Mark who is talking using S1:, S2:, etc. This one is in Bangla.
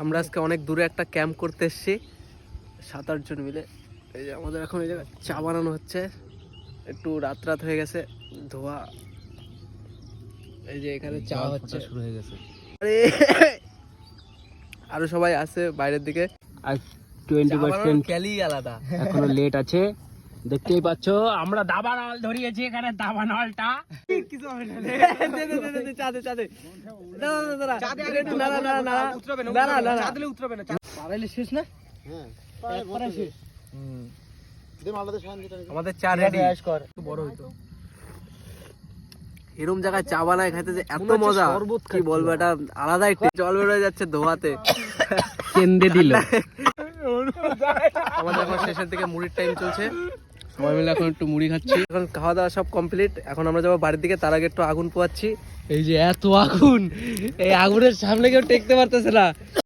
S1: আমরা আজকে অনেক দূরে একটা ক্যাম্প করতে এসেছি 7-8 জন মিলে। এই যে আমাদের এখন এই জায়গায় চা বানানো হচ্ছে, একটু রাত হয়ে গেছে, ধোয়া। এই যে এখানে চা হচ্ছে
S2: শুরু হয়ে গেছে।
S1: আরে আরো সবাই আছে বাইরের দিকে,
S2: আর 20%
S1: ক্যালি আলাদা।
S2: এখনো লেট আছে, দেখতেই পাচ্ছো। আমরা দাবানল ধরিয়েছি এখানে, দাবানলটা
S1: কিছু হবে না, চা দে চা দে। শেষ না? আমাদের চা রেডি। বড় হইতো এরম জায়গায় চা বানায় খাইতে যে এত মজা, কি বলবো, এটা আলাদাই জল বের হয়ে যাচ্ছে ধোয়াতে,
S2: কেন্দে দিল।
S1: আমাদের এখন শেষের দিকে মুড়ির টাইম চলছে, সবাই মিলে এখন একটু মুড়ি খাচ্ছি। এখন খাওয়া দাওয়া সব কমপ্লিট, এখন আমরা যাবো বাড়ির দিকে, তার আগে একটু আগুন পোয়াচ্ছি। এই যে এত আগুন, এই আগুনের সামনে কেউ টেকতে পারতেছে না।